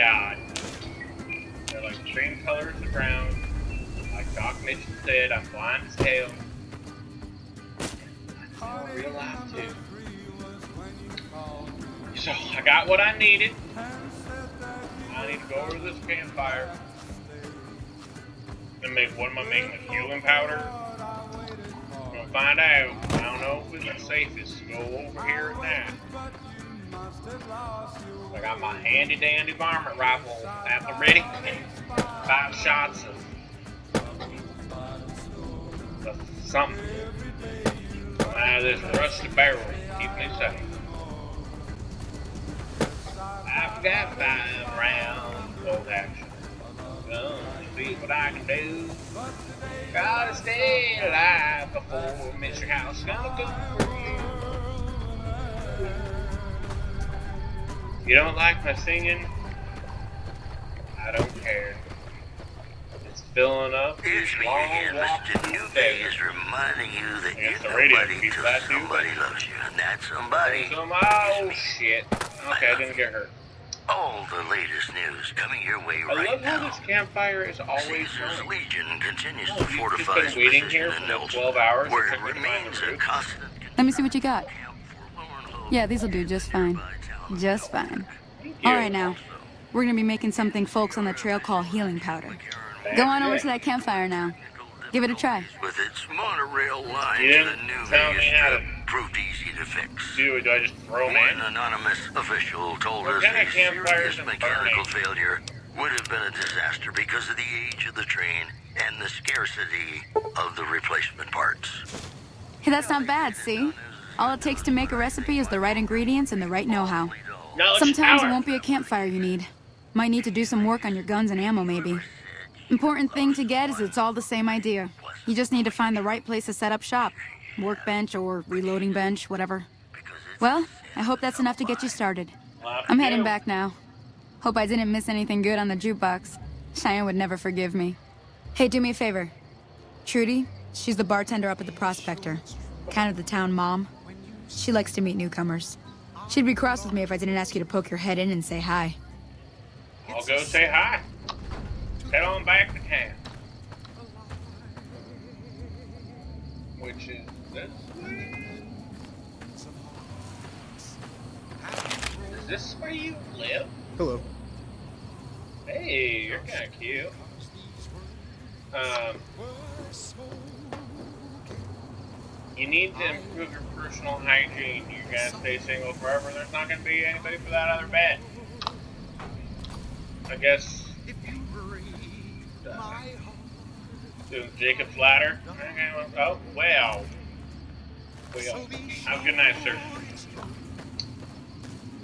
god. They're like the same color as the ground. Like Doc Mitchell said, I'm blind as hell. I real life too. So I got what I needed. I need to go over to this campfire and make, what am I making with healing powder? I'm gonna find out. I don't know if it's the safest to go over here at night. I got my handy dandy varmint rifle at the ready. 5 shots of something out of this rusty barrel to keep me safe. I've got 5 rounds of action. Gonna see what I can do. Gotta stay alive before Mr. House gonna go for you. You don't like my singing? I don't care. It's filling up this long walk to New Vegas, reminding you that you're nobody till somebody loves you, and that somebody. Oh shit! Okay, I didn't get hurt. All the latest news coming your way I right love now. how this campfire is always Caesar's running. Legion continues Oh, to you've fortify just its been waiting position here in for Nelson, 12 hours where to it find the remains a route? constant. Let me see what you got. Camp Forlorn Yeah, these'll do just fine. Just fine. Thank you. All right now. We're gonna be making something folks on the trail call healing powder. Go on over to that campfire now. Give it a try. With its monorail line You to didn't the new tell me Vegas how to Strip proved easy to fix. do it. Do I just throw them One in? anonymous official told What us kind a of campfires serious and mechanical burning? failure would have been a disaster because of the age of the train and the scarcity of the replacement parts. Hey, that's not bad, see? All it takes to make a recipe is the right ingredients and the right know-how. Knowledge Sometimes it power. won't be a campfire you need. Might need to do some work on your guns and ammo, maybe. Important thing to get is it's all the same idea. You just need to find the right place to set up shop. Workbench or reloading bench, whatever. Well, I hope that's enough to get you started. I'm heading back now. Hope I didn't miss anything good on the jukebox. Cheyenne would never forgive me. Hey, do me a favor. Trudy, she's the bartender up at the Prospector. Kind of the town mom. She likes to meet newcomers. She'd be cross with me if I didn't ask you to poke your head in and say hi. I'll go say hi. Head on back to town. Which is this way? Is this where you live? Hello. Hey, you're kind of cute. You need to improve your personal hygiene. You're gonna stay single forever. There's not gonna be anybody for that other bed. I guess. Doing Jacob's ladder. Oh, well. Have a good night, sir.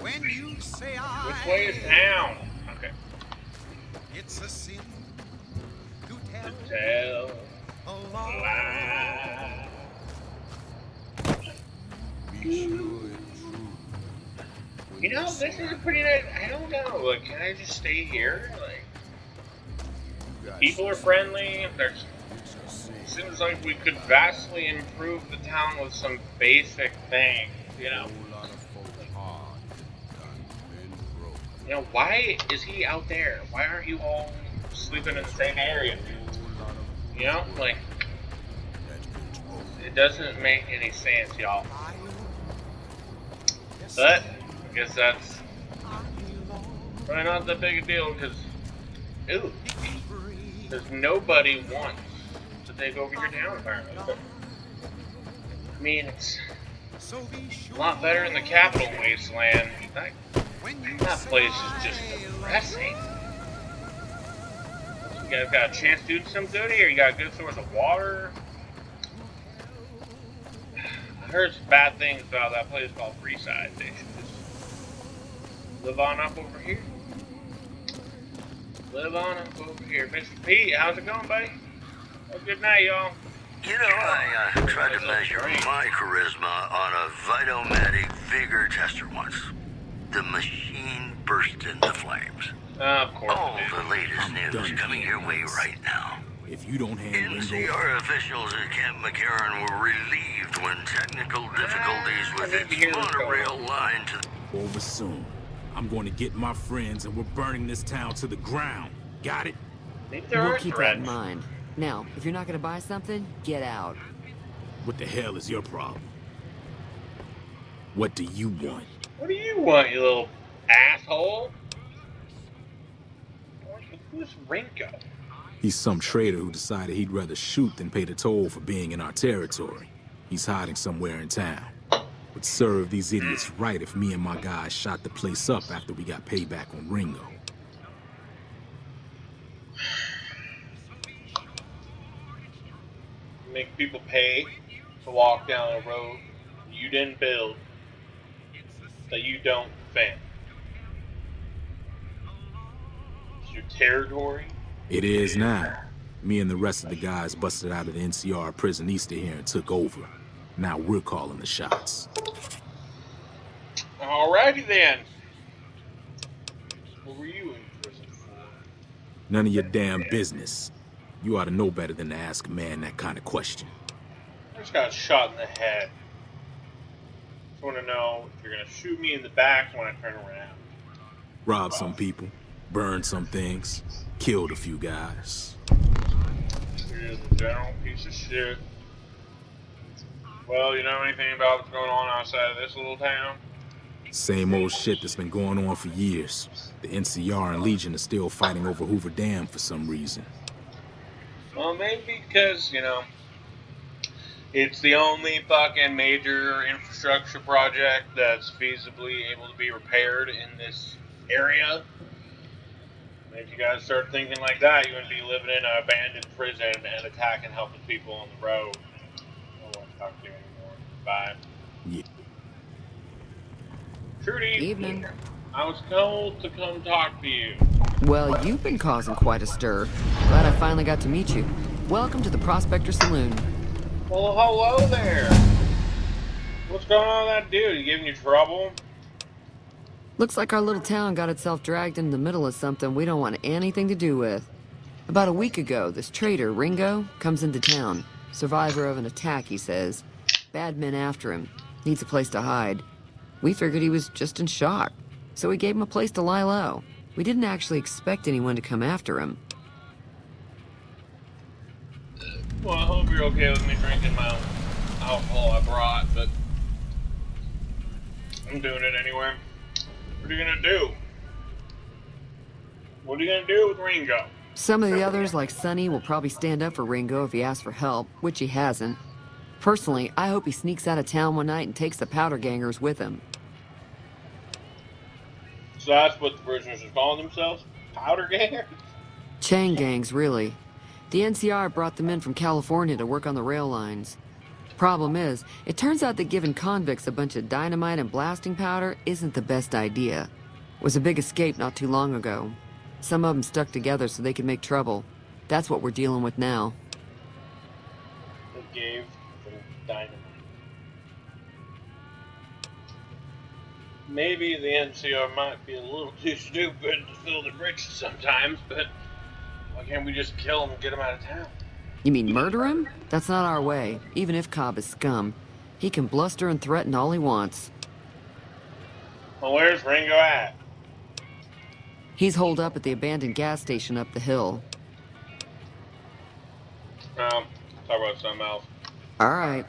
Which way is town? Okay. It's a sin To tell a lie. You know, this is a pretty nice. I don't know. Like, can I just stay here? Like, people are friendly. There's. Seems like we could vastly improve the town with some basic things. You know. You know, why is he out there? Why aren't you all sleeping in the same area? You know, like, it doesn't make any sense, y'all. But I guess that's probably not that big a deal because, ooh, because nobody wants to take over your town apparently. But, I mean, it's a lot better in the capital wasteland. That place is just depressing. You guys got a chance to do some good here. You got a good source of water. I heard some bad things about that place called Freeside. They should just live on up over here. Live on up over here. Mr. Pete, how's it going, buddy? Have a good night, y'all. You know, I tried to measure my charisma on a Vitomatic vigor tester once. The machine burst into flames. Of course. All the latest news coming your way right now. If you don't handle NCR officials at Camp McCarran were relieved when technical difficulties with its monorail line to over soon, I'm going to get my friends and we're burning this town to the ground. Got it? Maybe there We'll are keep that in threats. mind. Now, if you're not gonna buy something, get out. What the hell is your problem? What do you want? What do you want, you little asshole? Who's Ringo? He's some traitor who decided he'd rather shoot than pay the toll for being in our territory. He's hiding somewhere in town. Would serve these idiots right if me and my guys shot the place up after we got payback on Ringo. Make people pay to walk down a road you didn't build, that you don't defend. It's your territory. It is now. Me and the rest of the guys busted out of the NCR prison east of here and took over. Now we're calling the shots. Alrighty then. What were you in prison for? None of your damn business. You ought to know better than to ask a man that kind of question. I just got shot in the head. Just want to know if you're gonna shoot me in the back when I turn around. Robbed some people, burned some things, killed a few guys. You're just a general piece of shit. Well, you know anything about what's going on outside of this little town? Same old shit that's been going on for years. The NCR and Legion are still fighting over Hoover Dam for some reason. Well, maybe because, it's the only fucking major infrastructure project that's feasibly able to be repaired in this area. And if you guys start thinking like that, you're going to be living in an abandoned prison and attacking helpless people on the road. I don't want to talk to you anymore. Bye. Yeah. Trudy, Evening. I was told to come talk to you. Well, you've been causing quite a stir. Glad I finally got to meet you. Welcome to the Prospector Saloon. Well, hello there. What's going on with that dude? He giving you trouble? Looks like our little town got itself dragged into the middle of something we don't want anything to do with. About a week ago, this traitor, Ringo, comes into town. Survivor of an attack, he says. Bad men after him. Needs a place to hide. We figured he was just in shock, so we gave him a place to lie low. We didn't actually expect anyone to come after him. Well, I hope you're okay with me drinking my own alcohol I brought, but I'm doing it anyway. What are you gonna do? What are you gonna do with Ringo? Some of the others, like Sonny, will probably stand up for Ringo if he asks for help, which he hasn't. Personally, I hope he sneaks out of town one night and takes the powder gangers with him. So that's what the prisoners are calling themselves? Powder gangers? Chain gangs, really. The NCR brought them in from California to work on the rail lines. Problem is, it turns out that giving convicts a bunch of dynamite and blasting powder isn't the best idea. It was a big escape not too long ago. Some of them stuck together so they could make trouble. That's what we're dealing with now. They gave them dynamite. Maybe the NCR might be a little too stupid to fill their britches sometimes, but why can't we just kill them and get them out of town? You mean murder him? That's not our way, even if Cobb is scum. He can bluster and threaten all he wants. Well, where's Ringo at? He's holed up at the abandoned gas station up the hill. Talk about something else. All right.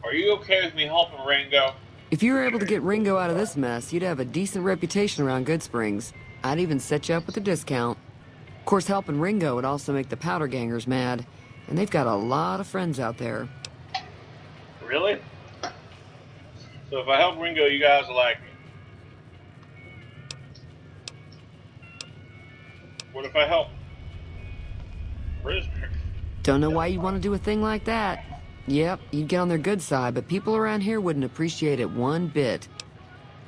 Are you okay with me helping Ringo? If you were able to get Ringo out of this mess, you'd have a decent reputation around Goodsprings. I'd even set you up with a discount. Of course, helping Ringo would also make the powder gangers mad, and they've got a lot of friends out there. Really? So if I help Ringo, you guys will like me. What if I help prisoners? Don't know why you'd want to do a thing like that. Yep, you'd get on their good side, but people around here wouldn't appreciate it one bit.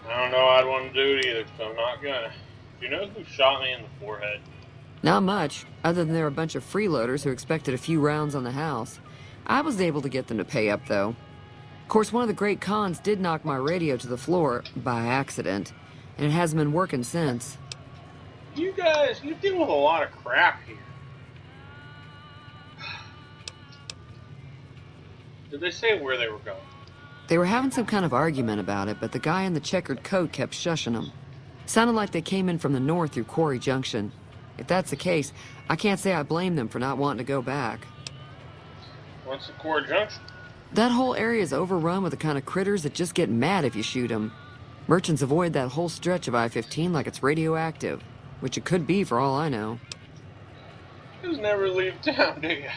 I don't know I'd want to do it either, so I'm not gonna. Do you know who shot me in the forehead? Not much, other than they're a bunch of freeloaders who expected a few rounds on the house. I was able to get them to pay up, though. Of course, one of the great cons did knock my radio to the floor, by accident, and it hasn't been working since. You deal with a lot of crap here. Did they say where they were going? They were having some kind of argument about it, but the guy in the checkered coat kept shushing them. Sounded like they came in from the north through Quarry Junction. If that's the case, I can't say I blame them for not wanting to go back. What's the Quarry Junction? That whole area is overrun with the kind of critters that just get mad if you shoot them. Merchants avoid that whole stretch of I-15 like it's radioactive, which it could be for all I know. You just never leave town, do you?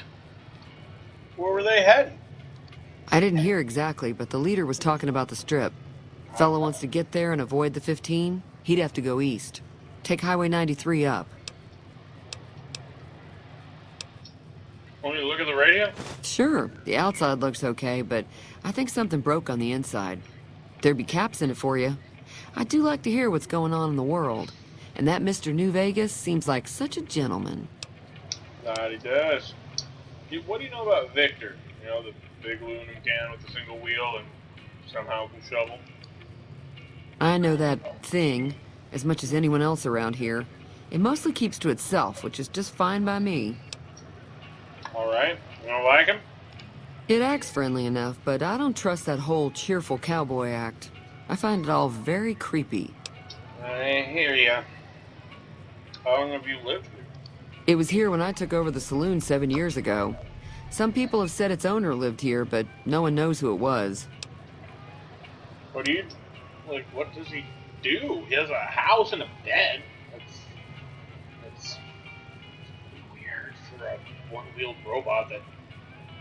Where were they heading? I didn't hear exactly, but the leader was talking about the strip. Fella wants to get there and avoid the 15, he'd have to go east. Take Highway 93 up. Want me to look at the radio? Sure, the outside looks okay, but I think something broke on the inside. There'd be caps in it for you. I do like to hear what's going on in the world. And that Mr. New Vegas seems like such a gentleman. That he does. What do you know about Victor? You know, the big aluminum can with a single wheel and somehow can shovel? I know that thing as much as anyone else around here. It mostly keeps to itself, which is just fine by me. Alright, you don't like him? It acts friendly enough, but I don't trust that whole cheerful cowboy act. I find it all very creepy. I hear ya. How long have you lived here? It was here when I took over the saloon 7 years ago. Some people have said its owner lived here, but no one knows who it was. What do you... what does he do? He has a house and a bed. That's weird for a one-wheeled robot that...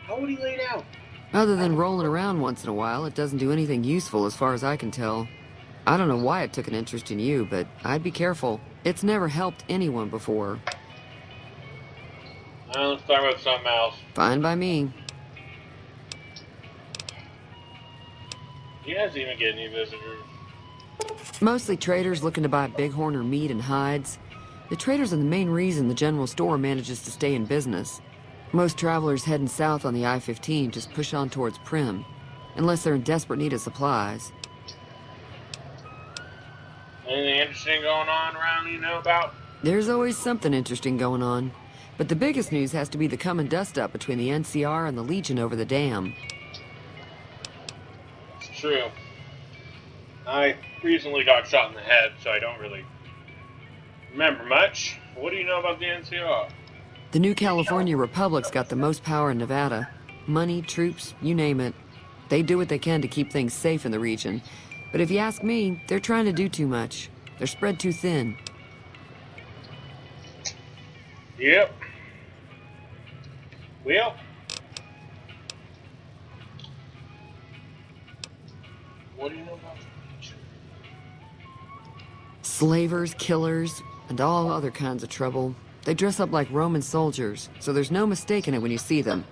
How would he lay down? Other than rolling around once in a while, it doesn't do anything useful as far as I can tell. I don't know why it took an interest in you, but I'd be careful. It's never helped anyone before. Well, let's talk about something else. Fine by me. You guys even get any visitors? Mostly traders looking to buy bighorn or meat and hides. The traders are the main reason the general store manages to stay in business. Most travelers heading south on the I-15 just push on towards Prim, unless they're in desperate need of supplies. Anything interesting going on around you know about? There's always something interesting going on. But the biggest news has to be the come and dust up between the NCR and the Legion over the dam. It's true. I recently got shot in the head, so I don't really remember much. What do you know about the NCR? The new California Republic's got the most power in Nevada. Money, troops, you name it. They do what they can to keep things safe in the region. But if you ask me, they're trying to do too much. They're spread too thin. Yep. Well, what do you know about the Legion? Slavers, killers, and all other kinds of trouble. They dress up like Roman soldiers, so there's no mistaking it when you see them.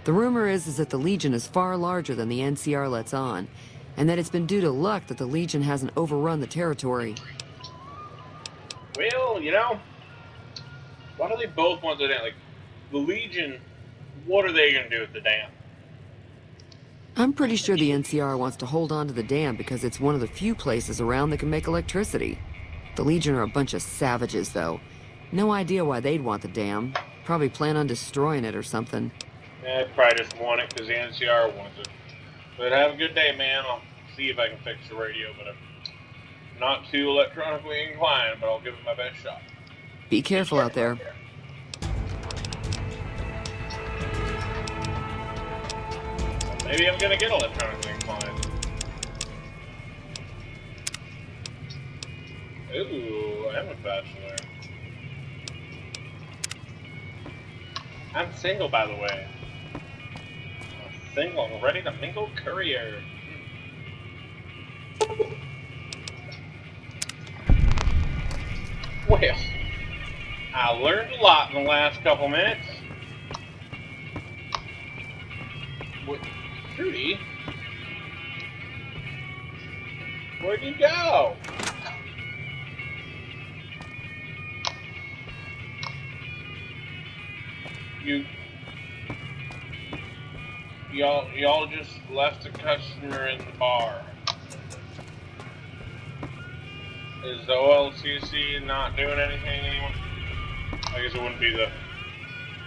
The rumor is that the Legion is far larger than the NCR lets on, and that it's been due to luck that the Legion hasn't overrun the territory. Well, you know, why do they both want the dam? Like, the Legion, what are they going to do with the dam? I'm pretty sure the NCR wants to hold on to the dam because it's one of the few places around that can make electricity. The Legion are a bunch of savages, though. No idea why they'd want the dam. Probably plan on destroying it or something. Yeah, they probably just want it because the NCR wants it. But have a good day, man. I'll see if I can fix the radio, but I'm not too electronically inclined, but I'll give it my best shot. Be careful out there. Maybe I'm gonna get electronically inclined. Ooh, I'm a bachelor. I'm single, by the way. I'm single. I'm ready to mingle courier. Well, I learned a lot in the last couple minutes. What, Trudy? Where'd you go? Y'all just left a customer in the bar. Is the OLCC not doing anything anymore? I guess it wouldn't be the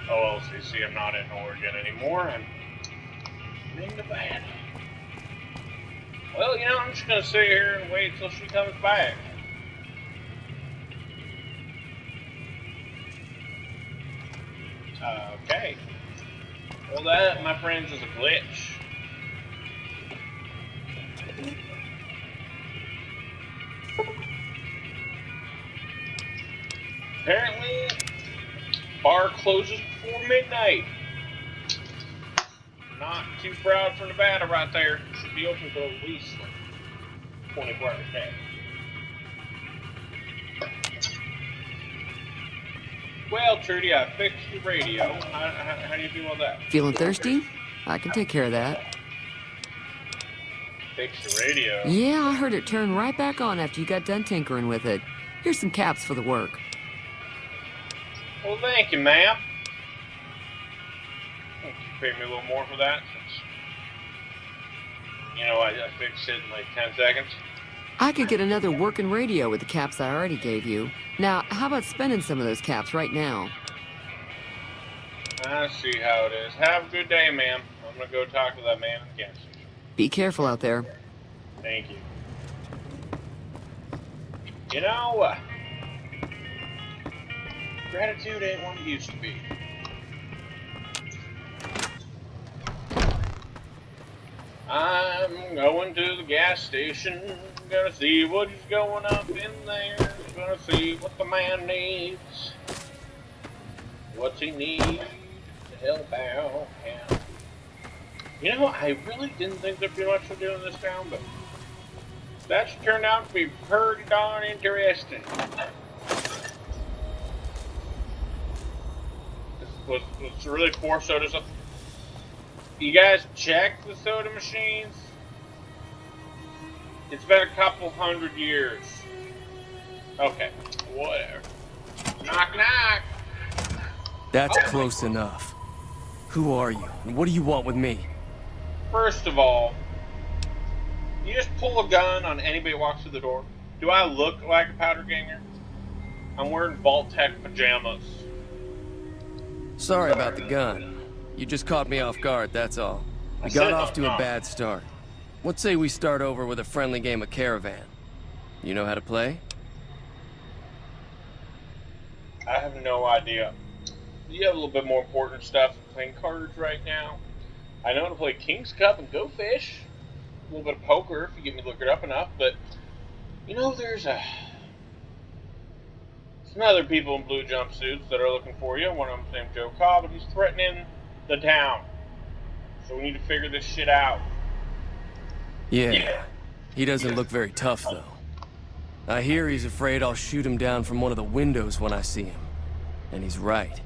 OLCC. I'm not in Oregon anymore. I'm in Nevada. Well, I'm just gonna sit here and wait till she comes back. Okay. Well, that, my friends, is a glitch. Apparently, bar closes before midnight. Not too proud for Nevada right there. Should be open till at least 24 hours a day. Well, Trudy, I fixed your radio. How do you feel about that? Feeling thirsty? I can take care of that. Fix your radio. Yeah, I heard it turn right back on after you got done tinkering with it. Here's some caps for the work. Well, thank you, ma'am. Won't you pay me a little more for that? Since, I fixed it in like 10 seconds. I could get another working radio with the caps I already gave you. Now, how about spending some of those caps right now? I see how it is. Have a good day, ma'am. I'm gonna go talk to that man at the gas station. Be careful out there. Thank you. Gratitude ain't what it used to be. I'm going to the gas station. Gonna see what is going up in there. Gonna see what the man needs. What's he need to help out? I really didn't think there'd be much to do in this town, but that's turned out to be pretty darn interesting. Was really 4 sodas up. You guys check the soda machines? It's been a couple 100 years. Okay, whatever. Knock, knock. That's close enough. Who are you, and what do you want with me? First of all, you just pull a gun on anybody that walks through the door. Do I look like a powder ganger? I'm wearing Vault-Tec pajamas. Sorry about the gun. You just caught me off guard, that's all. We got off to a bad start. What say we start over with a friendly game of Caravan? You know how to play? I have no idea. You have a little bit more important stuff than playing cards right now. I know how to play King's Cup and Go Fish. A little bit of poker if you get me to look it up enough, but there's some other people in blue jumpsuits that are looking for you. One of them's named Joe Cobb, and he's threatening the town. So we need to figure this shit out. Yeah. He doesn't look very tough, though. I hear he's afraid I'll shoot him down from one of the windows when I see him. And he's right.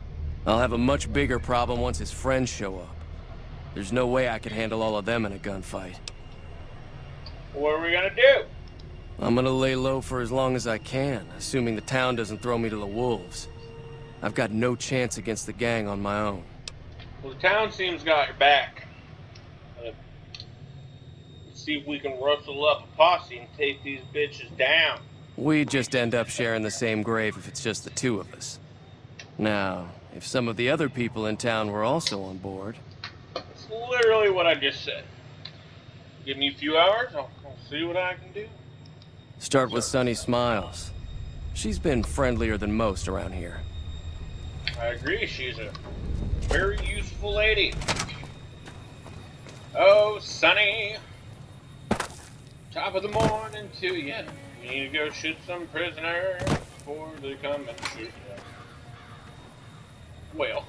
I'll have a much bigger problem once his friends show up. There's no way I could handle all of them in a gunfight. What are we gonna do? I'm gonna lay low for as long as I can, assuming the town doesn't throw me to the wolves. I've got no chance against the gang on my own. Well, the town seems got your back. Let's see if we can rustle up a posse and take these bitches down. We just end up sharing the same grave if it's just the two of us. Now, if some of the other people in town were also on board... That's literally what I just said. Give me a few hours, I'll see what I can do. Start with Sunny Smiles. She's been friendlier than most around here. I agree, she's a very useful lady. Oh, Sunny. Top of the morning to you. We need to go shoot some prisoners before they come and shoot us. Well,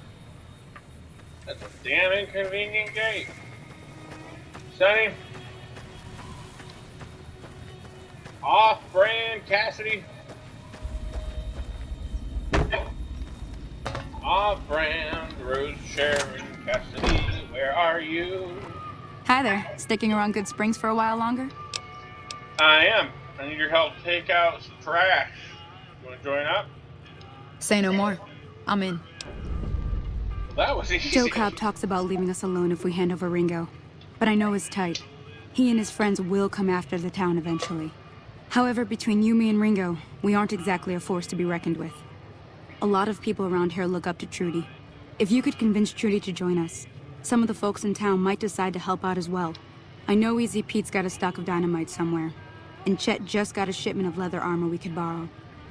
that's a damn inconvenient gate. Sonny. Off-brand Cassidy. Off-brand Rose Sharon Cassidy. Where are you? Hi there. Sticking around Goodsprings for a while longer? I am. I need your help to take out some trash. You want to join up? Say no more. I'm in. Well, that was easy. Joe Cobb talks about leaving us alone if we hand over Ringo. But I know he's tight. He and his friends will come after the town eventually. However, between you, me, and Ringo, we aren't exactly a force to be reckoned with. A lot of people around here look up to Trudy. If you could convince Trudy to join us, some of the folks in town might decide to help out as well. I know Easy Pete's got a stock of dynamite somewhere, and Chet just got a shipment of leather armor we could borrow.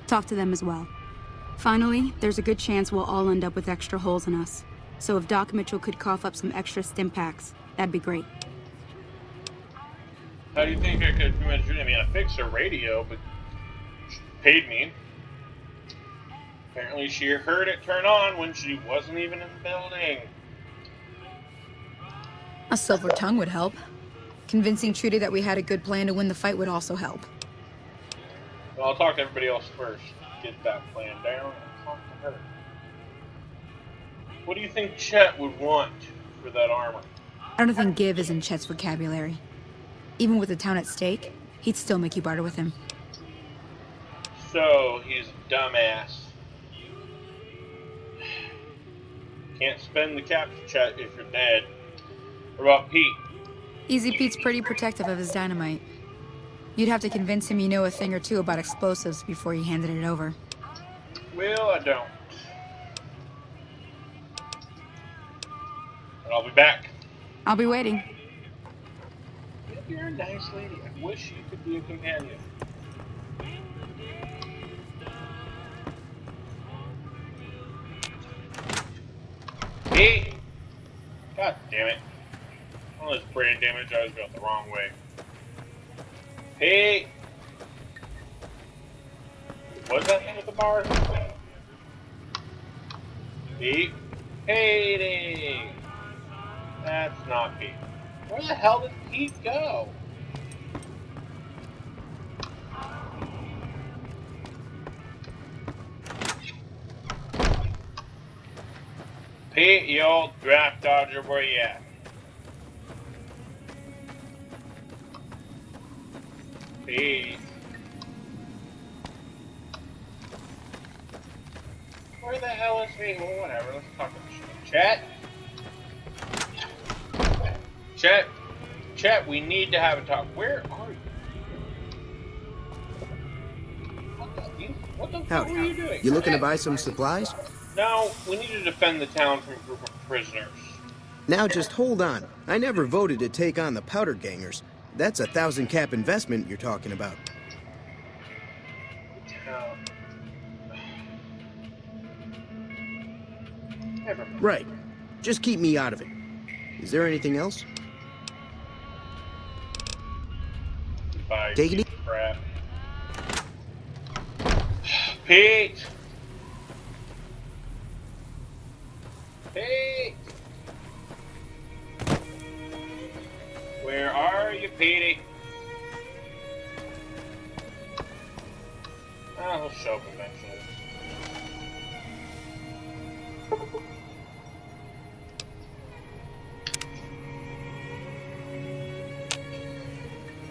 Talk to them as well. Finally, there's a good chance we'll all end up with extra holes in us. So if Doc Mitchell could cough up some extra stim packs, that'd be great. How do you think I could convince you? I mean, I fixed her radio, but she paid me. Apparently she heard it turn on when she wasn't even in the building. A silver tongue would help. Convincing Trudy that we had a good plan to win the fight would also help. Well, I'll talk to everybody else first. Get that plan down and talk to her. What do you think Chet would want for that armor? I don't think give is in Chet's vocabulary. Even with the town at stake, he'd still make you barter with him. So, he's a dumbass. Can't spend the caps, Chet, if you're dead. What about Pete? Easy Pete's pretty protective of his dynamite. You'd have to convince him you know a thing or two about explosives before you handed it over. Well, I don't. But I'll be back. I'll be waiting. You're a nice lady. I wish you could be a companion. Hey! God damn it. All this brain damage, I was going the wrong way. Hey! What's that thing at the bar? Pete? Payday! That's not Pete. Where the hell did Pete go? Pete, you old draft dodger, where you at? Pete. Where the hell is he? Well, whatever, let's talk to Chet. Chet, we need to have a talk. Where are you? What the fuck are you doing? You looking to buy some supplies? No, we need to defend the town from a group of prisoners. Now just hold on. I never voted to take on the powder gangers. That's 1,000 cap investment you're talking about. Town. Never mind. Right. Just keep me out of it. Is there anything else? Goodbye, Take it piece of crap. Pete! Pete! Where are you, Petey? Oh, he'll show up eventually.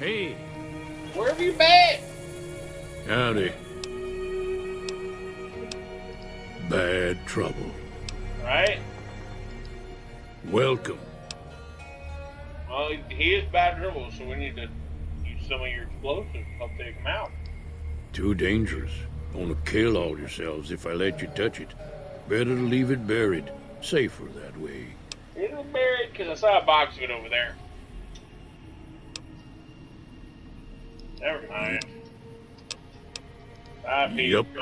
Hey. Where have you been? Howdy. Bad trouble. Right? Welcome. Well, he is bad trouble, so we need to use some of your explosives to help take him out. Too dangerous. Gonna kill all yourselves if I let you touch it. Better to leave it buried. Safer that way. It'll be buried because I saw a box of it over there. Never mind. Bye, Pete. Yep. Do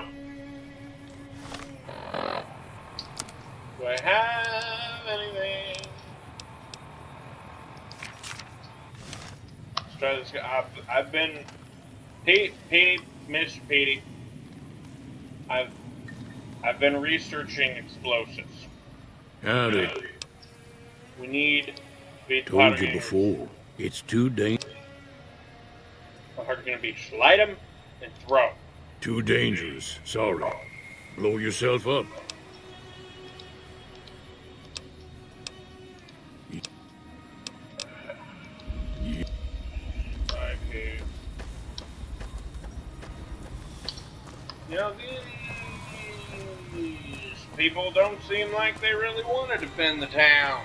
I have anything? Let's try this. I've been Petey, Mr. Petey. I've been researching explosives. Howdy. We need big Told you before. It's too dangerous. How hard it's gonna be? Light them and throw. Too dangerous. Sorry. Blow yourself up. Okay. You know, these people don't seem like they really want to defend the town.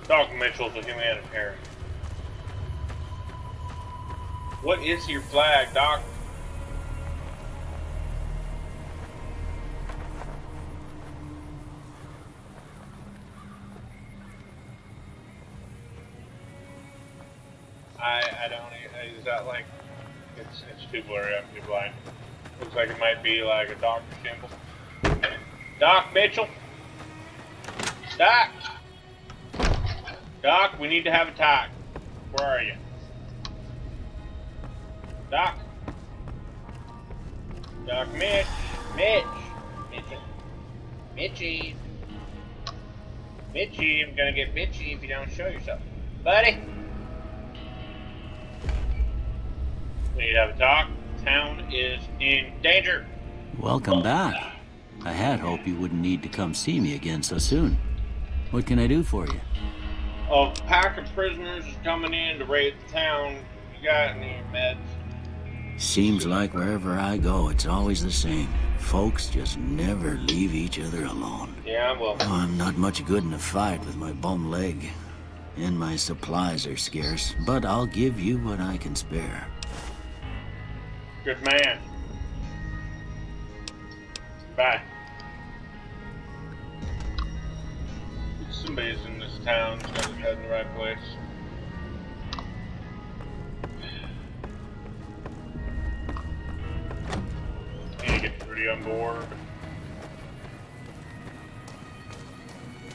Doc Mitchell's a humanitarian. What is your flag, Doc? I don't. Is that like? It's too blurry. I'm too blind. Looks like it might be like a doctor symbol. Doc Mitchell. Doc. Doc, we need to have a talk. Where are you? Doc. Doc Mitch. Mitch. Mitchie. Mitchie. I'm gonna get Mitchie if you don't show yourself. Buddy. We need to have a talk. Town is in danger. Welcome back. I had hoped you wouldn't need to come see me again so soon. What can I do for you? A pack of prisoners is coming in to raid the town. You got any meds? Seems like wherever I go, it's always the same. Folks just never leave each other alone. Yeah, well. Oh, I'm not much good in a fight with my bum leg. And my supplies are scarce, but I'll give you what I can spare. Good man. Bye. Somebody's in this town. Got his head in the right place. Need to get Trudy on board.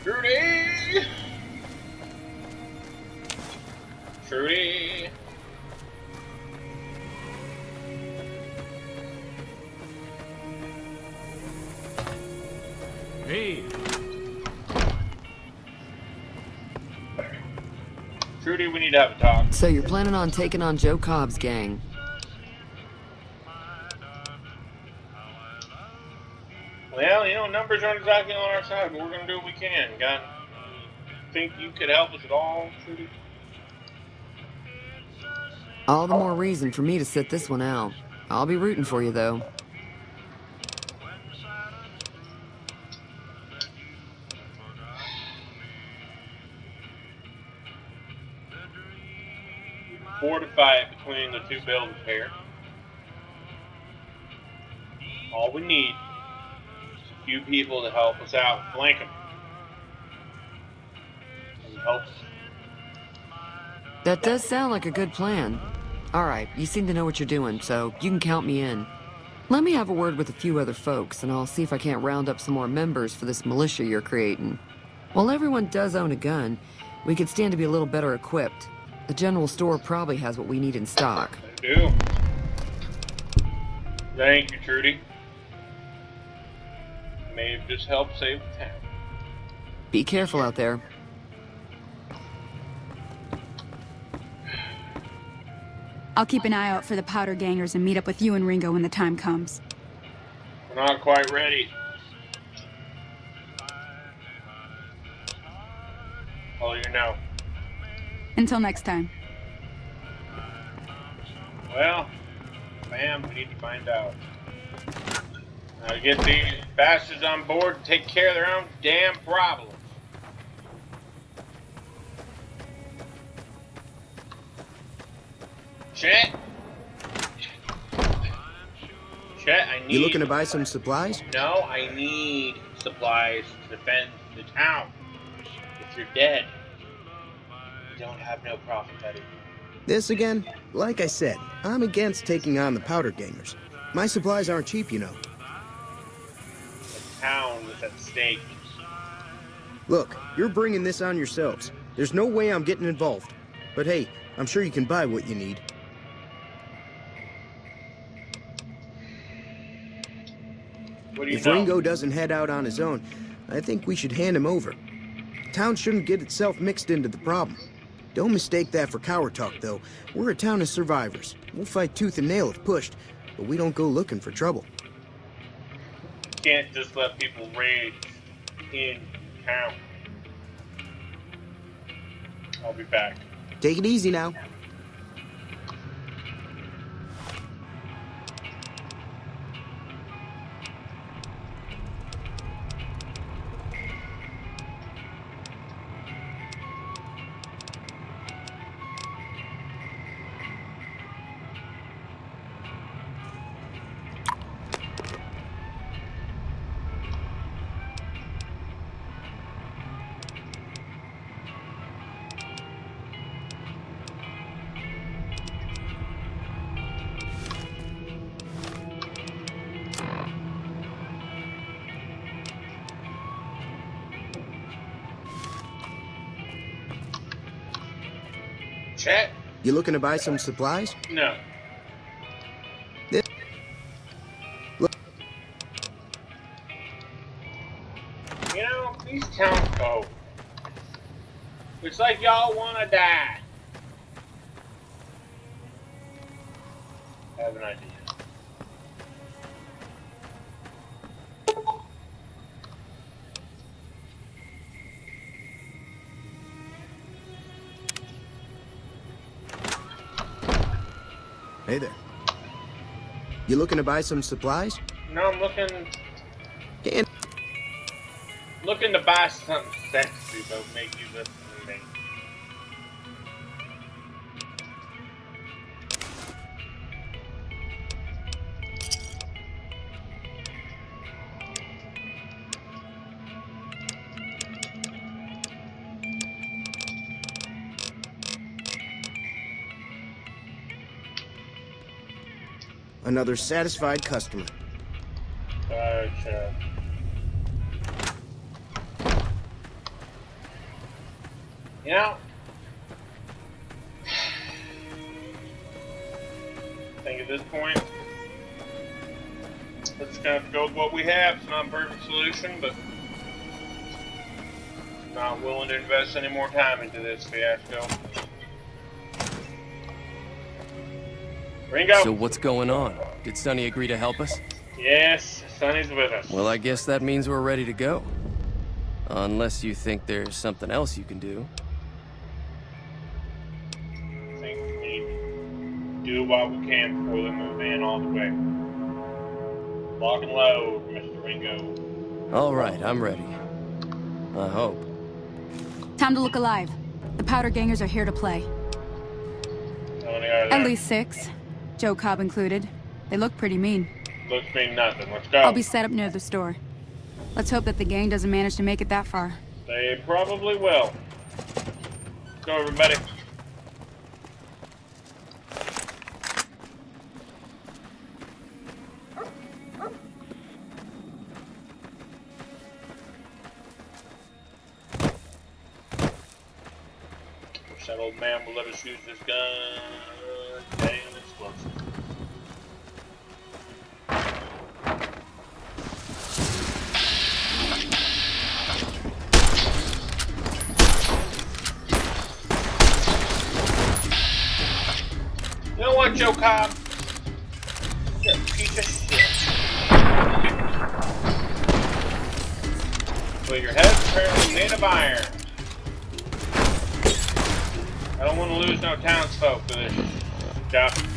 Trudy! Trudy! Hey! Trudy, we need to have a talk. So you're planning on taking on Joe Cobb's gang? Well, you know, numbers aren't exactly on our side, but we're going to do what we can. God, think you could help us at all, Trudy? All the more reason for me to sit this one out. I'll be rooting for you, though. Fortify it between the two buildings here. All we need is a few people to help us out, flank them. And help. That does sound like a good plan. All right, you seem to know what you're doing, so you can count me in. Let me have a word with a few other folks, and I'll see if I can't round up some more members for this militia you're creating. While everyone does own a gun, we could stand to be a little better equipped. The general store probably has what we need in stock. They do. Thank you, Trudy. May have just helped save the town. Be careful out there. I'll keep an eye out for the powder gangers and meet up with you and Ringo when the time comes. We're not quite ready. All you know. Until next time. Well, ma'am, we need to find out. Now get these bastards on board and take care of their own damn problems. Chet? Chet, I need... You looking to buy some supplies? No, I need supplies to defend the town. If you're dead, you don't have no profit, buddy. This again? Like I said, I'm against taking on the powder gangers. My supplies aren't cheap, you know. The town is at stake. Look, you're bringing this on yourselves. There's no way I'm getting involved. But hey, I'm sure you can buy what you need. What do you If know? Ringo doesn't head out on his own, I think we should hand him over. Town shouldn't get itself mixed into the problem. Don't mistake that for coward talk, though. We're a town of survivors. We'll fight tooth and nail if pushed, but we don't go looking for trouble. Can't just let people rage in town. I'll be back. Take it easy now. Chat? You looking to buy some supplies? No. This- Look, You know, these townsfolk, it's like y'all want to die. I have an idea. hey there. You looking to buy some supplies? No, I'm looking to buy something sexy that'll make you listen to me. Another satisfied customer. Gotcha. You know, I think at this point, we're just gonna have to go with what we have. It's not a perfect solution, but I'm not willing to invest any more time into this fiasco. Ringo! So what's going on? Did Sonny agree to help us? Yes, Sonny's with us. Well, I guess that means we're ready to go. Unless you think there's something else you can do. I think we do what we can before they move in all the way. Lock and load, Mr. Ringo. All right, I'm ready. I hope. Time to look alive. The powder gangers are here to play. How many are there? At least 6. Joe Cobb included. They look pretty mean. Looks mean nothing. Let's go. I'll be set up near the store. Let's hope that the gang doesn't manage to make it that far. They probably will. Let's go, everybody. Wish that old man would let us use this gun. Dang, it's close. You know what, Joe Cobb? You're a piece of shit. Well, your head's apparently made of iron. I don't want to lose no townsfolk to this stuff.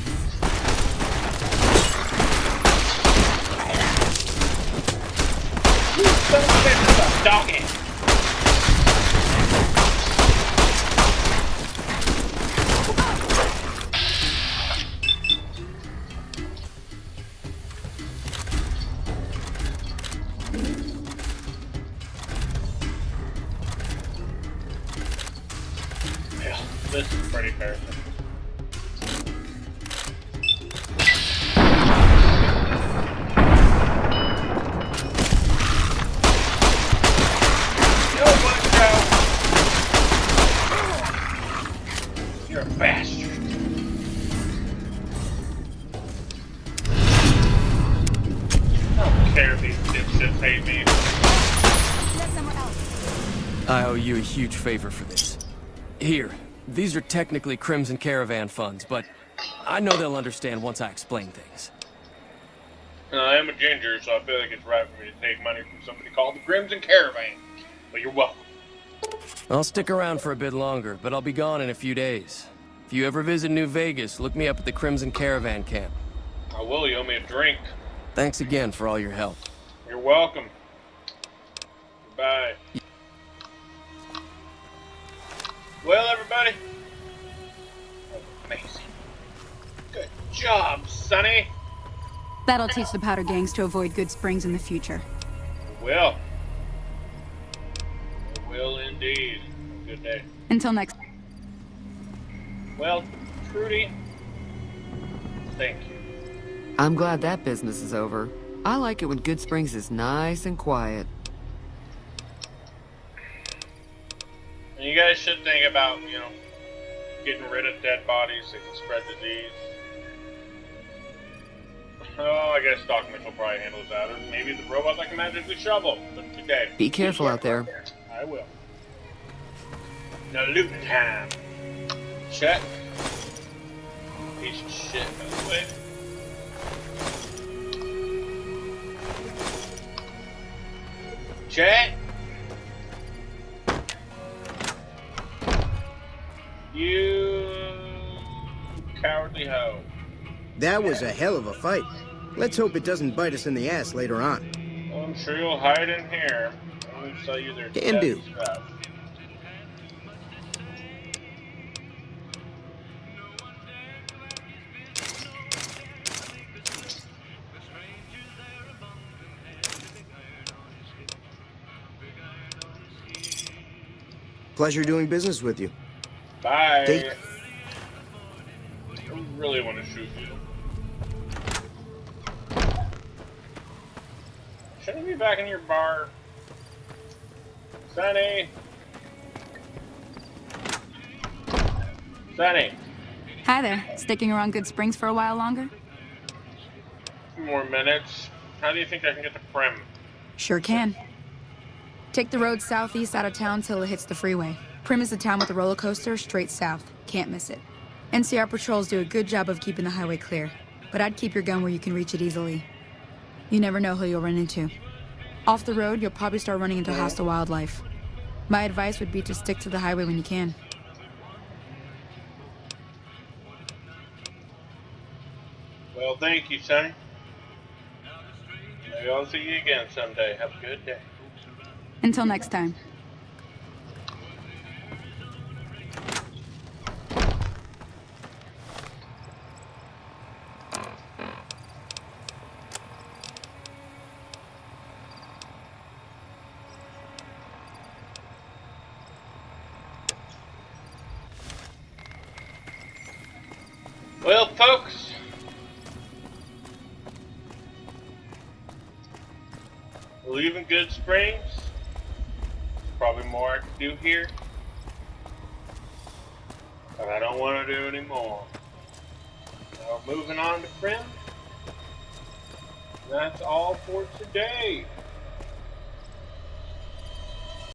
You son of a bitch, stop talking. This is pretty fair. You know what, Joe? You're a bastard. I don't care if these dipshits hate me. I owe you a huge favor for this. Here, these are technically Crimson Caravan funds, but I know they'll understand once I explain things. I am a ginger, so I feel like it's right for me to take money from somebody called the Crimson Caravan. But you're welcome. I'll stick around for a bit longer, but I'll be gone in a few days. If you ever visit New Vegas, look me up at the Crimson Caravan camp. I will. You owe me a drink. Thanks again for all your help. You're welcome. Goodbye. Well, everybody. Amazing. Good job, Sonny. That'll teach the powder gangs to avoid Goodsprings in the future. Will. It will indeed. Good day. Until next. Well, Trudy, thank you. I'm glad that business is over. I like it when Goodsprings is nice and quiet. And you guys should think about, getting rid of dead bodies that can spread disease. Oh, I guess Doc Mitchell probably handles that. Or maybe the robot that can magically shovel. But today... Be careful out there. I will. Now loot time. Check. Piece of shit, by the way. Check. You cowardly hoe. That was a hell of a fight. Let's hope it doesn't bite us in the ass later on. Well, I'm sure you'll hide in here. I'll sell you their Can do. stuff. Pleasure doing business with you. Bye. Take... I really want to shoot you. Shouldn't you be back in your bar? Sonny! Sonny! Hi there. Sticking around Goodsprings for a while longer? A few more minutes. How do you think I can get to Prim? Sure can. Take the road southeast out of town till it hits the freeway. Prim is the town with the roller coaster straight south. Can't miss it. NCR patrols do a good job of keeping the highway clear, but I'd keep your gun where you can reach it easily. You never know who you'll run into. Off the road, you'll probably start running into hostile wildlife. My advice would be to stick to the highway when you can. Well, thank you, Sonny. Maybe I'll see you again someday. Have a good day. Until next time. Well, folks, we're leaving Goodsprings. Probably more I could do here, but I don't want to do anymore. Now moving on to Prim. That's all for today.